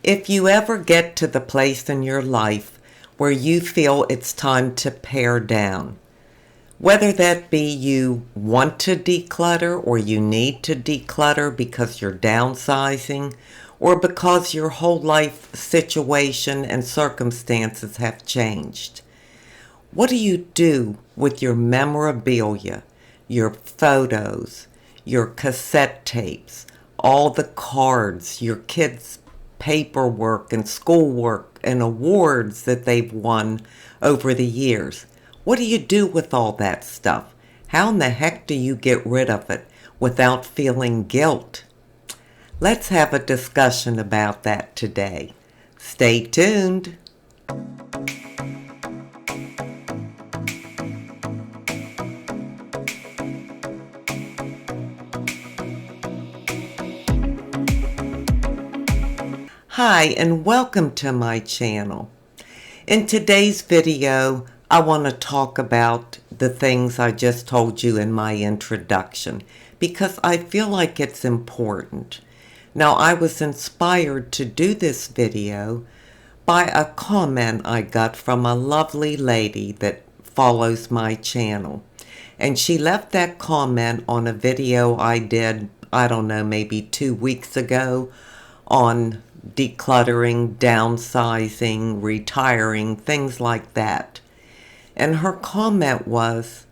If you ever get to the place in your life where you feel it's time to pare down, whether that be you want to declutter or you need to declutter because you're downsizing or because your whole life situation and circumstances have changed, what do you do with your memorabilia, your photos, your cassette tapes, all the cards, your kids' paperwork and schoolwork and awards that they've won over the years? What do you do with all that stuff? How in the heck do you get rid of it without feeling guilt? Let's have a discussion about that today. Stay tuned. Hi, and welcome to my channel. In today's video, I want to talk about the things I just told you in my introduction because I feel like it's important. Now, I was inspired to do this video by a comment I got from a lovely lady that follows my channel. And she left that comment on a video I did, I don't know, maybe 2 weeks ago on decluttering, downsizing, retiring, things like that. And her comment was,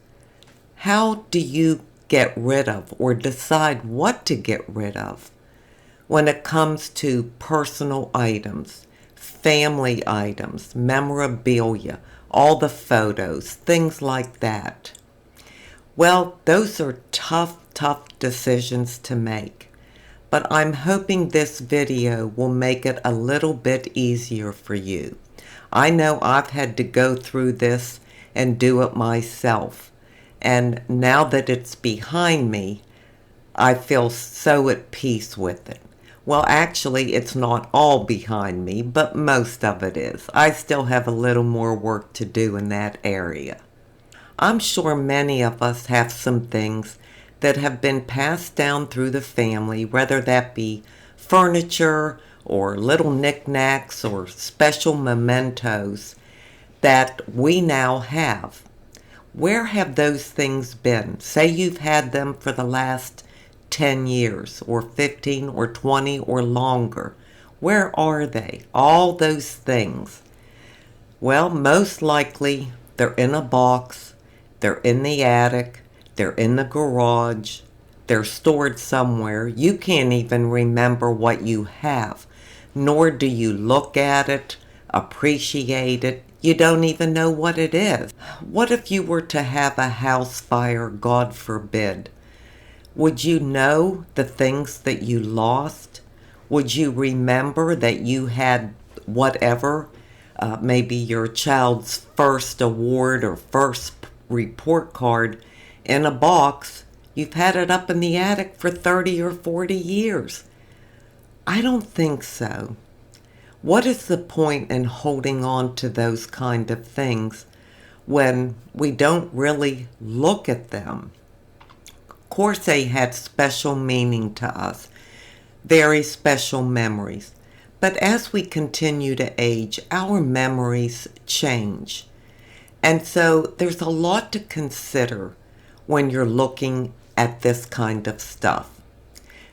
how do you get rid of or decide what to get rid of when it comes to personal items, family items, memorabilia, all the photos, things like that? Well, those are tough decisions to make. But I'm hoping this video will make it a little bit easier for you. I know I've had to go through this and do it myself. And now that it's behind me, I feel so at peace with it. Well, actually, it's not all behind me, but most of it is. I still have a little more work to do in that area. I'm sure many of us have some things that have been passed down through the family, whether that be furniture or little knickknacks or special mementos that we now have. Where have those things been? Say you've had them for the last 10 years or 15 or 20 or longer. Where are they? All those things. Well, most likely they're in a box, they're in the attic, they're in the garage, they're stored somewhere. You can't even remember what you have, nor do you look at it, appreciate it. You don't even know what it is. What if you were to have a house fire, God forbid? Would you know the things that you lost? Would you remember that you had whatever, maybe your child's first award or first report card in a box? You've had it up in the attic for 30 or 40 years. I don't think so. What is the point in holding on to those kind of things when we don't really look at them? Of course, they had special meaning to us, very special memories. But as we continue to age, our memories change. And so there's a lot to consider when you're looking at this kind of stuff.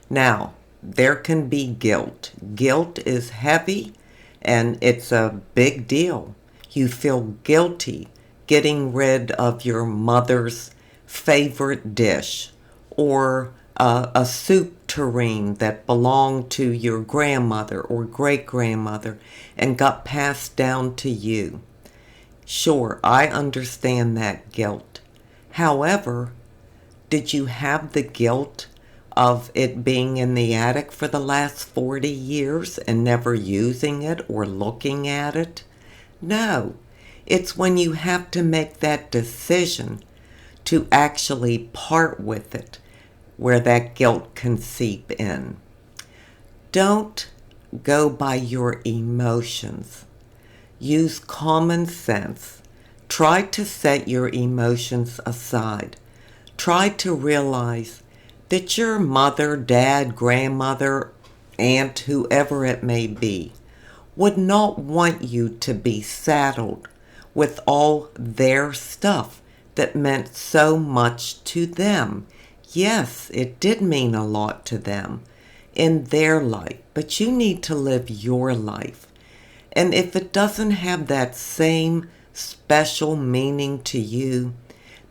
Now, there can be guilt. Guilt is heavy and it's a big deal. You feel guilty getting rid of your mother's favorite dish or a soup tureen that belonged to your grandmother or great-grandmother and got passed down to you. Sure, I understand that guilt. However, did you have the guilt of it being in the attic for the last 40 years and never using it or looking at it? No, it's when you have to make that decision to actually part with it where that guilt can seep in. Don't go by your emotions. Use common sense. Try to set your emotions aside. Try to realize that your mother, dad, grandmother, aunt, whoever it may be, would not want you to be saddled with all their stuff that meant so much to them. Yes, it did mean a lot to them in their life, but you need to live your life. And if it doesn't have that same special meaning to you,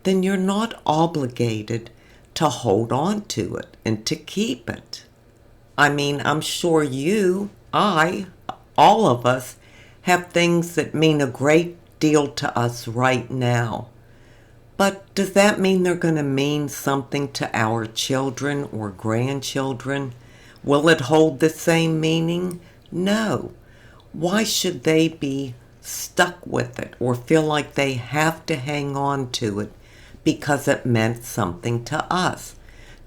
then you're not obligated to hold on to it and to keep it. I mean, I'm sure all of us have things that mean a great deal to us right now. But does that mean they're going to mean something to our children or grandchildren? Will it hold the same meaning? No. Why should they be stuck with it or feel like they have to hang on to it because it meant something to us?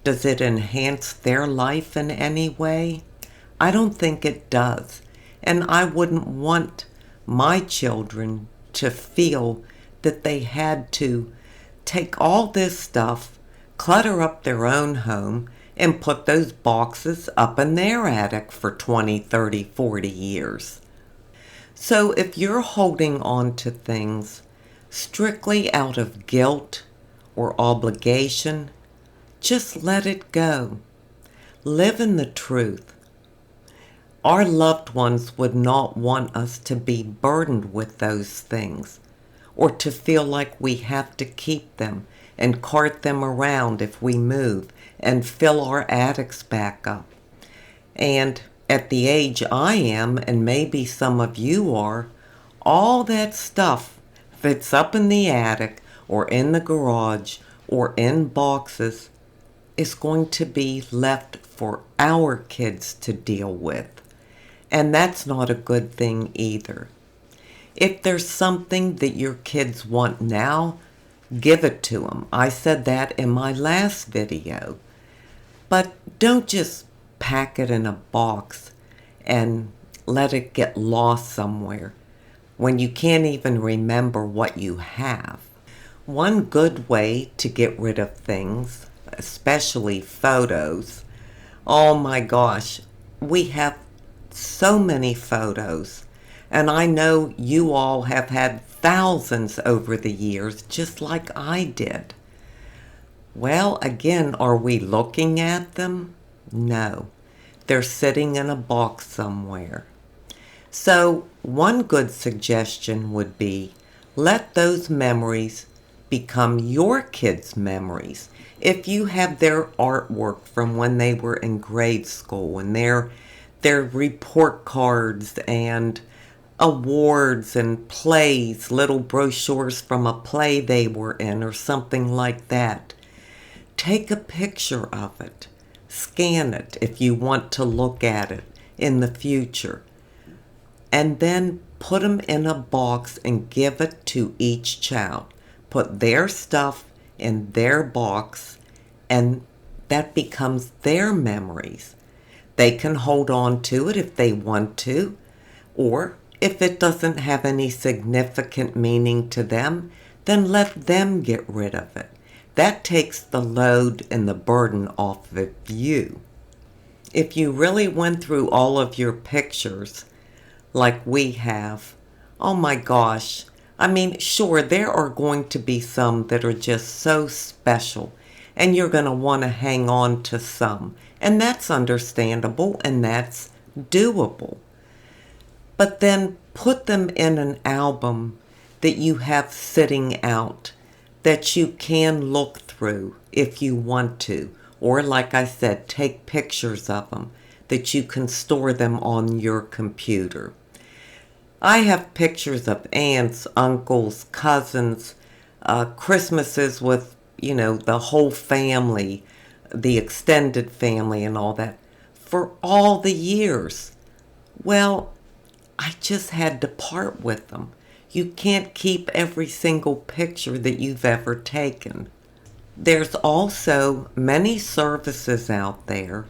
Does it enhance their life in any way? I don't think it does. And I wouldn't want my children to feel that they had to take all this stuff, clutter up their own home, and put those boxes up in their attic for 20, 30, 40 years. So if you're holding on to things strictly out of guilt or obligation, just let it go. Live in the truth. Our loved ones would not want us to be burdened with those things or to feel like we have to keep them and cart them around if we move and fill our attics back up. And at the age I am, and maybe some of you are, all that stuff that's up in the attic or in the garage or in boxes is going to be left for our kids to deal with. And that's not a good thing either. If there's something that your kids want now, give it to them. I said that in my last video. But don't just pack it in a box and let it get lost somewhere when you can't even remember what you have. One good way to get rid of things, especially photos, oh my gosh, we have so many photos, and I know you all have had thousands over the years, just like I did. Well, again, are we looking at them? No. They're sitting in a box somewhere. So, one good suggestion would be, let those memories become your kids' memories. If you have their artwork from when they were in grade school and their report cards and awards and plays, little brochures from a play they were in or something like that, take a picture of it. Scan it if you want to look at it in the future. And then put them in a box and give it to each child. Put their stuff in their box, and that becomes their memories. They can hold on to it if they want to, or if it doesn't have any significant meaning to them, then let them get rid of it. That takes the load and the burden off of you. If you really went through all of your pictures like we have, oh my gosh, I mean, sure, there are going to be some that are just so special, and you're going to want to hang on to some, and that's understandable, and that's doable. But then put them in an album that you have sitting out that you can look through if you want to. Or like I said, take pictures of them that you can store them on your computer. I have pictures of aunts, uncles, cousins, Christmases with, the whole family, the extended family and all that, for all the years. Well, I just had to part with them. You can't keep every single picture that you've ever taken. There's also many services out there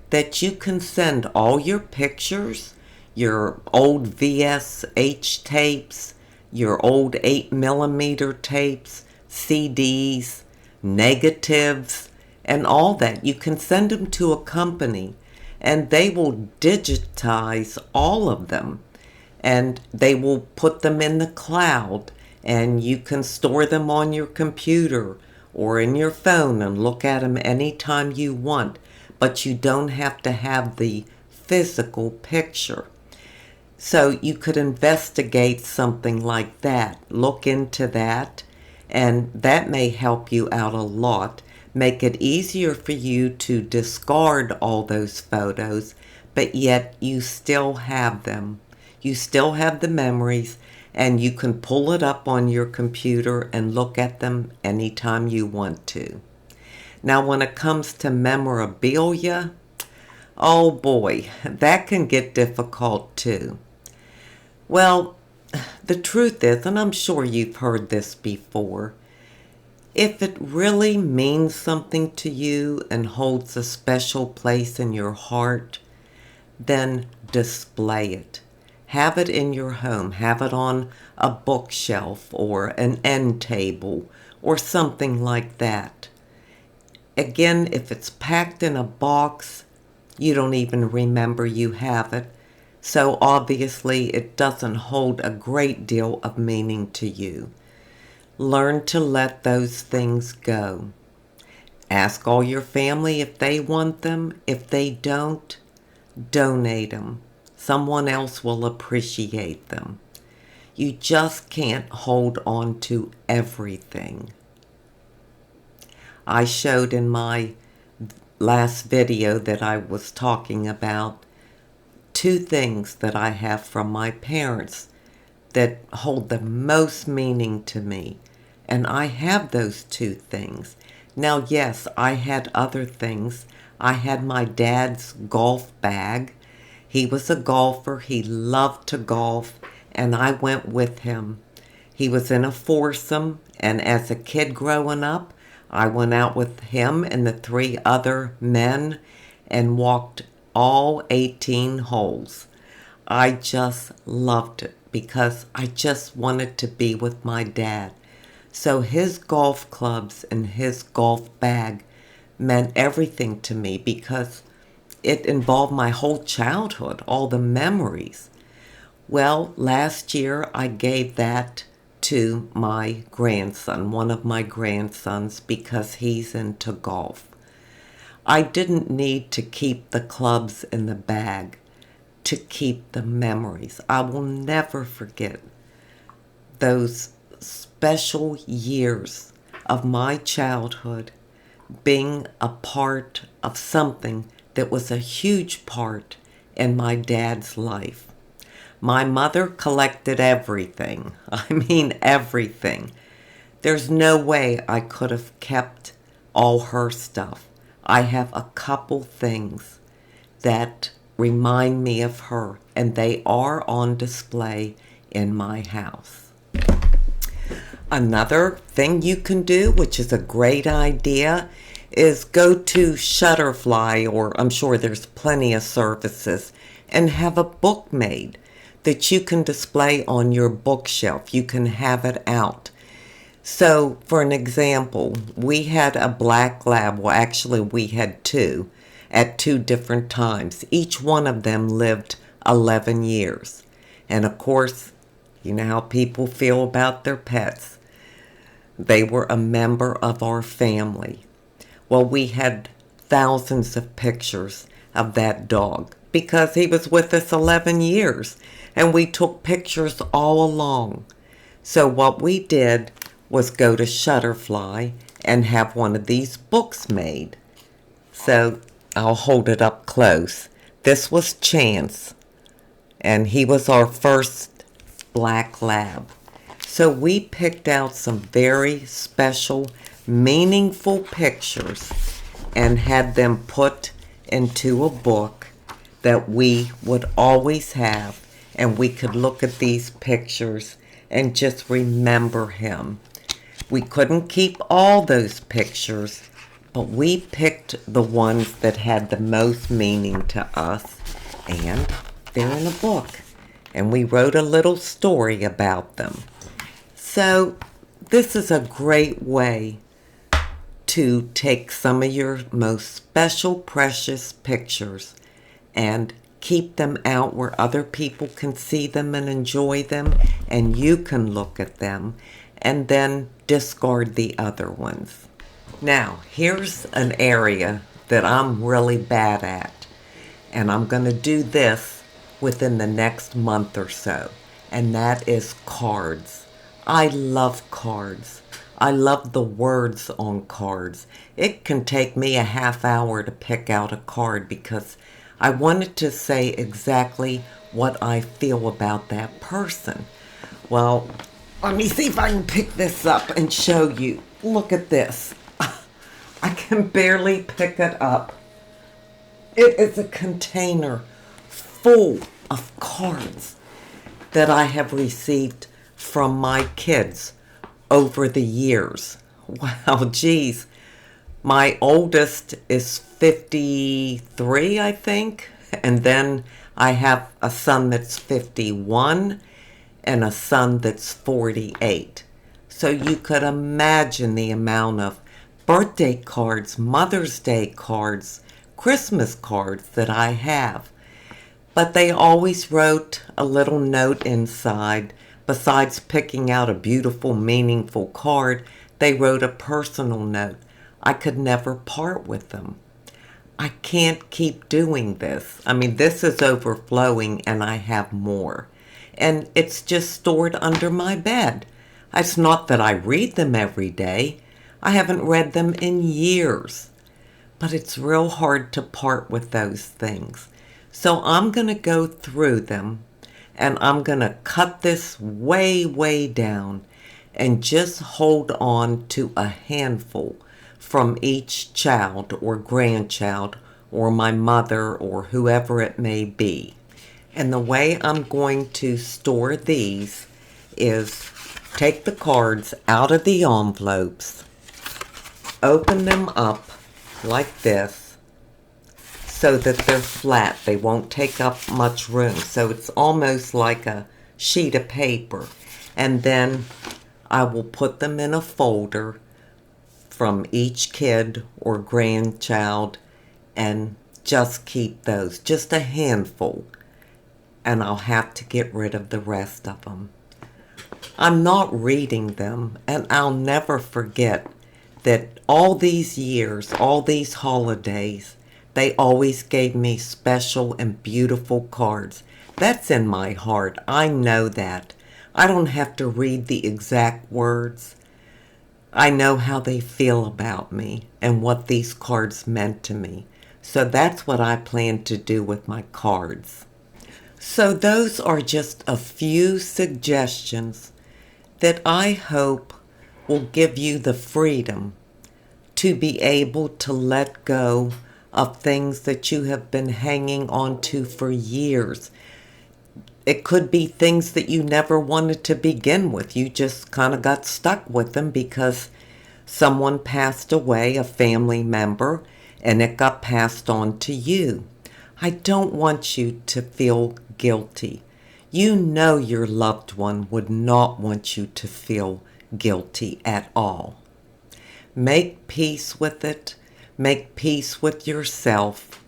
that you can send all your pictures, your old VSH tapes, your old 8mm tapes, CDs, negatives, and all that. You can send them to a company and they will digitize all of them. and they will put them in the cloud, and you can store them on your computer or in your phone and look at them anytime you want, but you don't have to have the physical picture. So you could investigate something like that, look into that, and that may help you out a lot. Make it easier for you to discard all those photos, but yet you still have them. You still have the memories, and you can pull it up on your computer and look at them anytime you want to. Now, when it comes to memorabilia, oh boy, that can get difficult too. Well, the truth is, and I'm sure you've heard this before, if it really means something to you and holds a special place in your heart, then display it. Have it in your home. Have it on a bookshelf or an end table or something like that. Again, if it's packed in a box, you don't even remember you have it. So obviously it doesn't hold a great deal of meaning to you. Learn to let those things go. Ask all your family if they want them. If they don't, donate them. Someone else will appreciate them. You just can't hold on to everything. I showed in my last video that I was talking about 2 things that I have from my parents that hold the most meaning to me. And I have those 2 things. Now, yes, I had other things. I had my dad's golf bag. He was a golfer. He loved to golf, and I went with him. He was in a foursome, and as a kid growing up, I went out with him and the 3 other men and walked all 18 holes. I just loved it because I just wanted to be with my dad. So his golf clubs and his golf bag meant everything to me because it involved my whole childhood, all the memories. Well, last year I gave that to my grandson, one of my grandsons, because he's into golf. I didn't need to keep the clubs in the bag to keep the memories. I will never forget those special years of my childhood being a part of something that was a huge part in my dad's life. My mother collected everything. I mean everything. There's no way I could have kept all her stuff. I have a couple things that remind me of her, and they are on display in my house. Another thing you can do, which is a great idea, is go to Shutterfly, or I'm sure there's plenty of services, and have a book made that you can display on your bookshelf. You can have it out. So, for an example, we had a black lab. Well, actually, we had 2 at 2 different times. Each one of them lived 11 years. And of course, you know how people feel about their pets. They were a member of our family. Well, we had thousands of pictures of that dog because he was with us 11 years. And we took pictures all along. So what we did was go to Shutterfly and have one of these books made. So I'll hold it up close. This was Chance, and he was our first black lab. So we picked out some very special, meaningful pictures and had them put into a book that we would always have, and we could look at these pictures and just remember him. We couldn't keep all those pictures, but we picked the ones that had the most meaning to us, and they're in a book. And we wrote a little story about them. So this is a great way to take some of your most special, precious pictures and Keep them out where other people can see them and enjoy them, and you can look at them, and then discard the other ones. Now, here's an area that I'm really bad at, and I'm going to do this within the next month or so, and that is cards. I love cards. I love the words on cards. It can take me a half hour to pick out a card because I wanted to say exactly what I feel about that person. Well, let me see if I can pick this up and show you. Look at this. I can barely pick it up. It is a container full of cards that I have received from my kids over the years. Wow, geez. My oldest is 53, I think. And then I have a son that's 51 and a son that's 48. So you could imagine the amount of birthday cards, Mother's Day cards, Christmas cards that I have. But they always wrote a little note inside. Besides picking out a beautiful, meaningful card, they wrote a personal note. I could never part with them. I can't keep doing this. I mean, this is overflowing and I have more. And it's just stored under my bed. It's not that I read them every day. I haven't read them in years. But it's real hard to part with those things. So I'm going to go through them and I'm going to cut this way, way down and just hold on to a handful from each child or grandchild or my mother or whoever it may be. And the way I'm going to store these is take the cards out of the envelopes, open them up like this so that they're flat. They won't take up much room. So it's almost like a sheet of paper. And then I will put them in a folder from each kid or grandchild and just keep those, just a handful, and I'll have to get rid of the rest of them. I'm not reading them, and I'll never forget that all these years, all these holidays, they always gave me special and beautiful cards. That's in my heart. I know that. I don't have to read the exact words. I know how they feel about me and what these cards meant to me. So that's what I plan to do with my cards. So those are just a few suggestions that I hope will give you the freedom to be able to let go of things that you have been hanging on to for years. It could be things that you never wanted to begin with. You just kind of got stuck with them because someone passed away, a family member, and it got passed on to you. I don't want you to feel guilty. You know your loved one would not want you to feel guilty at all. Make peace with it. Make peace with yourself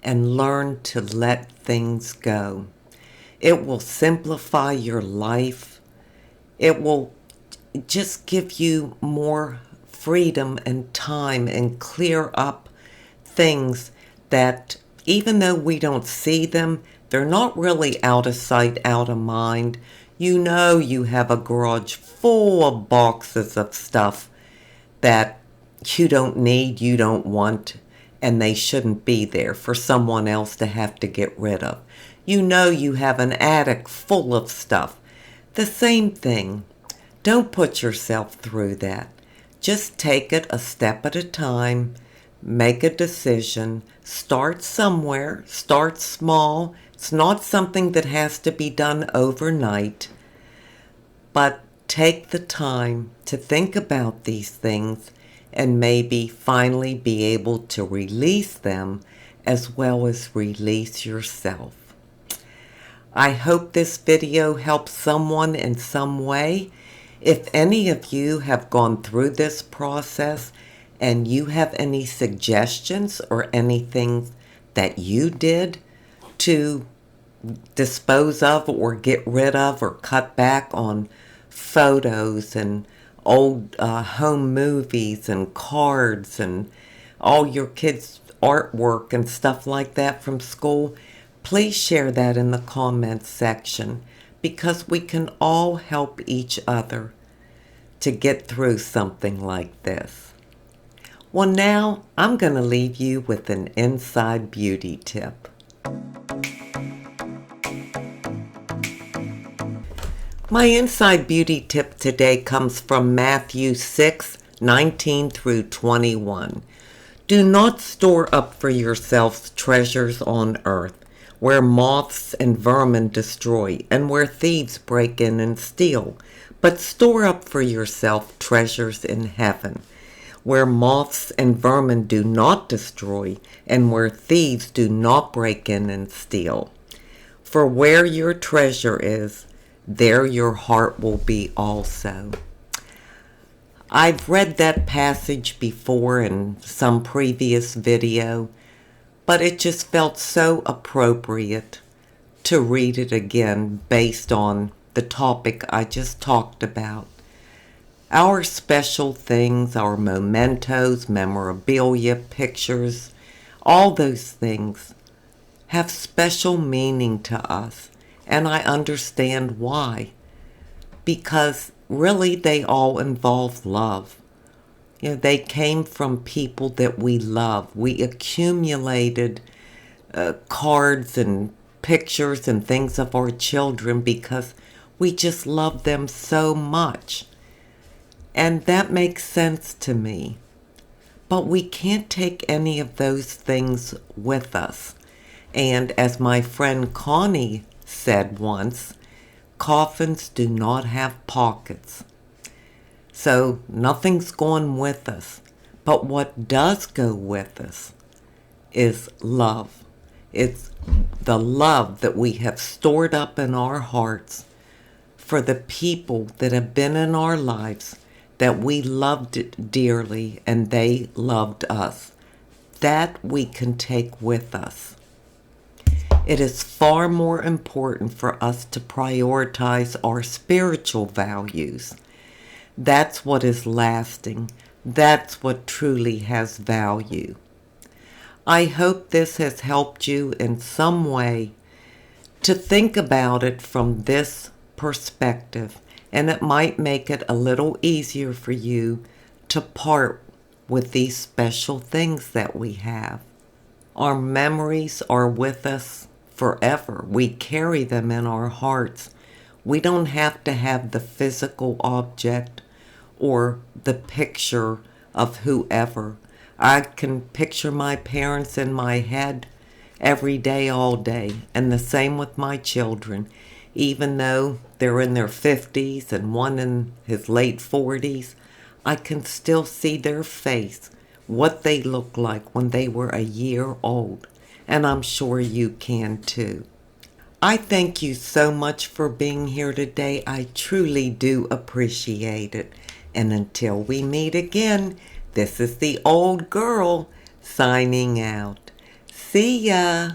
and learn to let things go. It will simplify your life. It will just give you more freedom and time and clear up things that even though we don't see them, they're not really out of sight, out of mind. You know you have a garage full of boxes of stuff that you don't need, you don't want, and they shouldn't be there for someone else to have to get rid of. You know you have an attic full of stuff. The same thing. Don't put yourself through that. Just take it a step at a time. Make a decision. Start somewhere. Start small. It's not something that has to be done overnight. But take the time to think about these things and maybe finally be able to release them as well as release yourself. I hope this video helps someone in some way. If any of you have gone through this process and you have any suggestions or anything that you did, to dispose of or get rid of or cut back on photos and old home movies and cards and all your kids' artwork and stuff like that from school, please share that in the comments section, because we can all help each other to get through something like this. Well, now I'm going to leave you with an inside beauty tip. My inside beauty tip today comes from Matthew 6:19 through 21. Do not store up for yourselves treasures on earth, where moths and vermin destroy, and where thieves break in and steal. But store up for yourself treasures in heaven, where moths and vermin do not destroy, and where thieves do not break in and steal. For where your treasure is, there your heart will be also. I've read that passage before in some previous video, but it just felt so appropriate to read it again based on the topic I just talked about. Our special things, our mementos, memorabilia, pictures, all those things have special meaning to us. And I understand why. Because really they all involve love. You know, they came from people that we love. We accumulated cards and pictures and things of our children because we just love them so much. And that makes sense to me. But we can't take any of those things with us. And as my friend Connie said once, coffins do not have pockets. So nothing's going with us. But what does go with us is love. It's the love that we have stored up in our hearts for the people that have been in our lives that we loved dearly and they loved us. That we can take with us. It is far more important for us to prioritize our spiritual values. That's what is lasting. That's what truly has value. I hope this has helped you in some way to think about it from this perspective, and it might make it a little easier for you to part with these special things that we have. Our memories are with us forever. We carry them in our hearts. We don't have to have the physical object or the picture of whoever. I can picture my parents in my head every day, all day, and the same with my children. Even though they're in their 50s and one in his late 40s, I can still see their face, what they looked like when they were a year old. And I'm sure you can too. I thank you so much for being here today. I truly do appreciate it. And until we meet again, this is the old girl signing out. See ya.